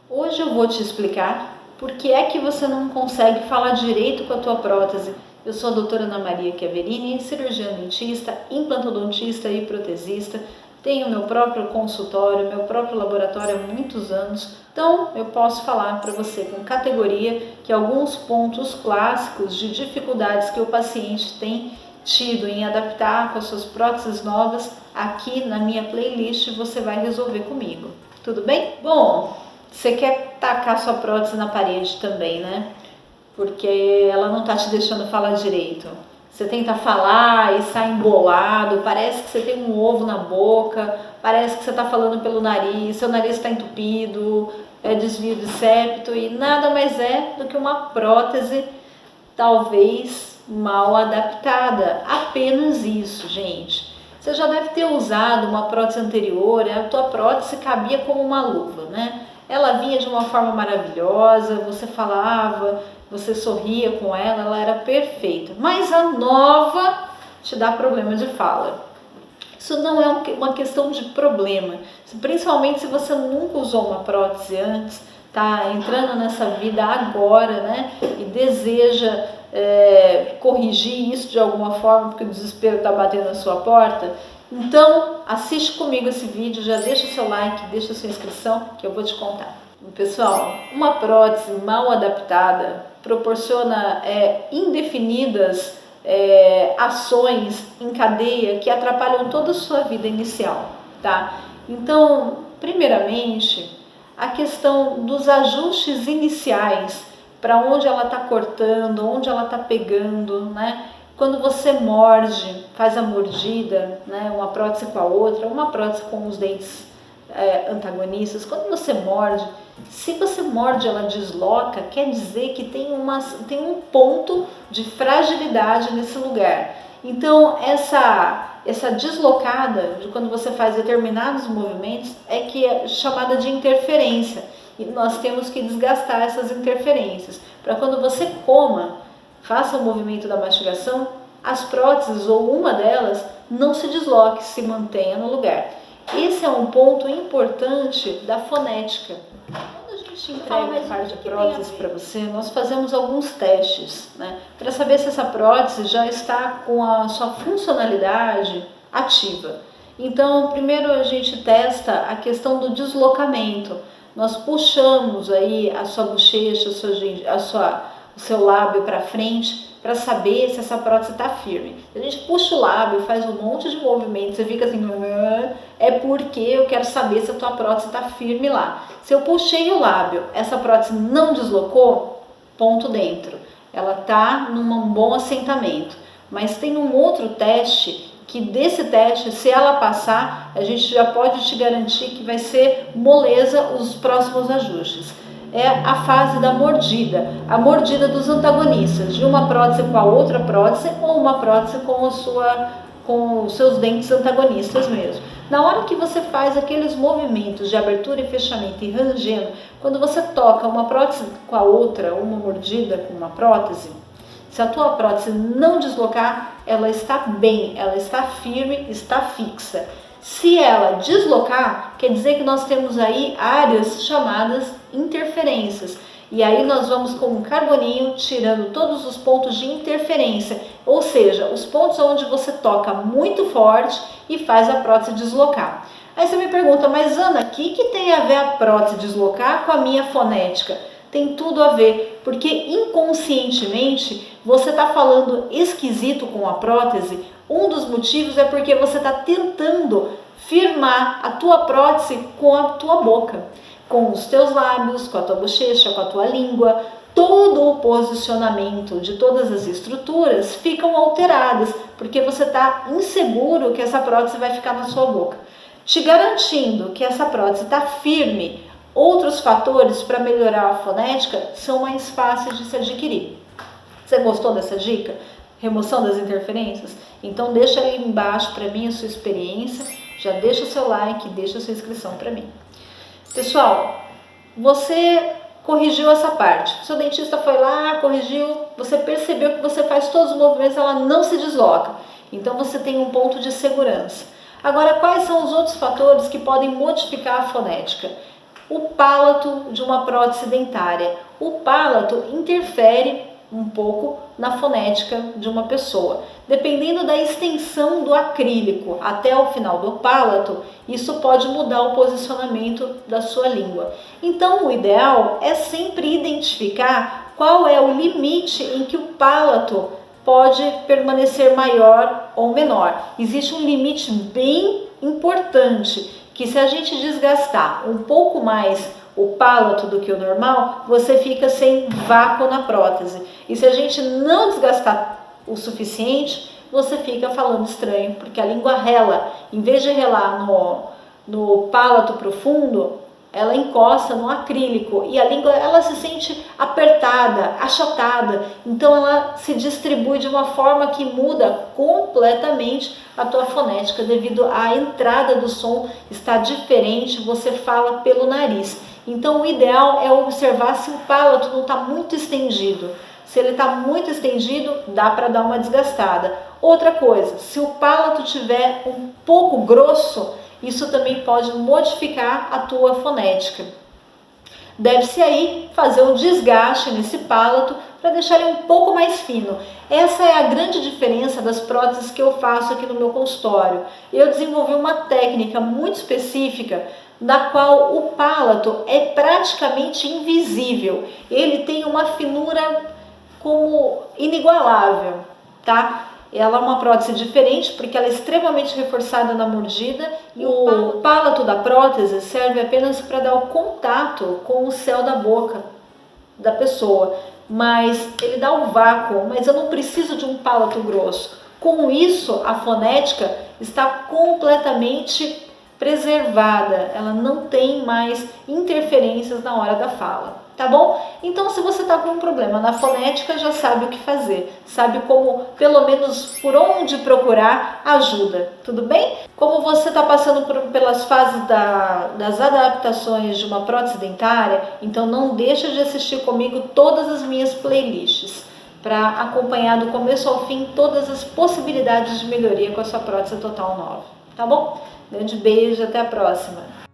Hoje eu vou te explicar por que é que você não consegue falar direito com a tua prótese. Eu sou a doutora Ana Maria Chiaverini, cirurgiã dentista, implantodontista e protesista. Tenho meu próprio consultório, meu próprio laboratório há muitos anos. Então eu posso falar para você com categoria que alguns pontos clássicos de dificuldades que o paciente tem tido em adaptar com as suas próteses novas, aqui na minha playlist você vai resolver comigo. Tudo bem? Bom, você quer tacar sua prótese na parede também, né? Porque ela não tá te deixando falar direito. Você tenta falar e sai embolado, parece que você tem um ovo na boca, parece que você tá falando pelo nariz, seu nariz está entupido, é desvio de septo e nada mais é do que uma prótese talvez mal adaptada. Apenas isso, gente. Você já deve ter usado uma prótese anterior, a tua prótese cabia como uma luva, né? Ela vinha de uma forma maravilhosa, você falava, você sorria com ela era perfeita. Mas a nova te dá problema de fala. Isso não é uma questão de problema, principalmente se você nunca usou uma prótese antes, tá entrando nessa vida agora, né? E deseja corrigir isso de alguma forma, porque o desespero está batendo na sua porta. Então, assiste comigo esse vídeo, já deixa seu like, deixa sua inscrição, que eu vou te contar. Pessoal, uma prótese mal adaptada proporciona indefinidas ações em cadeia que atrapalham toda a sua vida inicial, tá? Então, primeiramente, a questão dos ajustes iniciais, para onde ela está cortando, onde ela está pegando, né? Quando você morde, faz a mordida, né? Uma prótese com a outra, uma prótese com os dentes antagonistas, quando você morde, se você morde ela desloca, quer dizer que tem um ponto de fragilidade nesse lugar. Então essa deslocada de quando você faz determinados movimentos que é chamada de interferência, e nós temos que desgastar essas interferências para quando você faça o movimento da mastigação, as próteses ou uma delas não se desloque, se mantenha no lugar. Esse é um ponto importante da fonética. Quando a gente entrega um par de próteses para você, nós fazemos alguns testes, né, para saber se essa prótese já está com a sua funcionalidade ativa. Então, primeiro a gente testa a questão do deslocamento. Nós puxamos aí a sua bochecha, o seu lábio para frente, para saber se essa prótese está firme. A gente puxa o lábio, faz um monte de movimentos, você fica assim, é porque eu quero saber se a tua prótese está firme lá. Se eu puxei o lábio, essa prótese não deslocou, ponto dentro. Ela está num bom assentamento. Mas tem um outro teste, que desse teste, se ela passar, a gente já pode te garantir que vai ser moleza os próximos ajustes. É a fase da mordida, a mordida dos antagonistas, de uma prótese com a outra prótese ou uma prótese com os seus dentes antagonistas mesmo. Na hora que você faz aqueles movimentos de abertura e fechamento e rangendo, quando você toca uma prótese com a outra, uma mordida com uma prótese, se a tua prótese não deslocar, ela está bem, ela está firme, está fixa. Se ela deslocar, quer dizer que nós temos aí áreas chamadas interferências. E aí nós vamos com um carboninho tirando todos os pontos de interferência, ou seja, os pontos onde você toca muito forte e faz a prótese deslocar. Aí você me pergunta, mas Ana, o que tem a ver a prótese deslocar com a minha fonética? Tem tudo a ver, porque inconscientemente você está falando esquisito com a prótese. Um dos motivos é porque você está tentando firmar a tua prótese com a tua boca, com os teus lábios, com a tua bochecha, com a tua língua. Todo o posicionamento de todas as estruturas ficam alteradas, porque você está inseguro que essa prótese vai ficar na sua boca. Te garantindo que essa prótese está firme, outros fatores para melhorar a fonética são mais fáceis de se adquirir. Você gostou dessa dica? Remoção das interferências? Então deixa aí embaixo para mim a sua experiência, já deixa o seu like, deixa a sua inscrição para mim. Pessoal, você corrigiu essa parte, seu dentista foi lá, corrigiu, você percebeu que você faz todos os movimentos, ela não se desloca, então você tem um ponto de segurança. Agora, quais são os outros fatores que podem modificar a fonética? O palato de uma prótese dentária. O palato interfere um pouco na fonética de uma pessoa. Dependendo da extensão do acrílico até o final do palato, isso pode mudar o posicionamento da sua língua. Então, o ideal é sempre identificar qual é o limite em que o palato pode permanecer maior ou menor. Existe um limite bem importante, que se a gente desgastar um pouco mais o palato do que o normal, você fica sem vácuo na prótese. E se a gente não desgastar o suficiente, você fica falando estranho, porque a língua rela. Em vez de relar no palato profundo, ela encosta no acrílico e a língua ela se sente apertada, achatada, então ela se distribui de uma forma que muda completamente a tua fonética devido à entrada do som está diferente, você fala pelo nariz. Então o ideal é observar se o palato não está muito estendido. Se ele está muito estendido, dá para dar uma desgastada. Outra coisa, se o palato tiver um pouco grosso, isso também pode modificar a tua fonética. Deve-se aí fazer um desgaste nesse palato para deixar ele um pouco mais fino. Essa é a grande diferença das próteses que eu faço aqui no meu consultório. Eu desenvolvi uma técnica muito específica da qual o palato é praticamente invisível. Ele tem uma finura como inigualável, tá? Ela é uma prótese diferente porque ela é extremamente reforçada na mordida e o palato da prótese serve apenas para dar o contato com o céu da boca da pessoa, mas ele dá o vácuo, mas eu não preciso de um palato grosso. Com isso, a fonética está completamente preservada, ela não tem mais interferências na hora da fala. Tá bom? Então, se você está com um problema na fonética, já sabe o que fazer, sabe como, pelo menos por onde procurar ajuda, tudo bem? Como você está passando pelas fases das adaptações de uma prótese dentária, então não deixa de assistir comigo todas as minhas playlists, para acompanhar do começo ao fim todas as possibilidades de melhoria com a sua prótese total nova, tá bom? Grande beijo, até a próxima!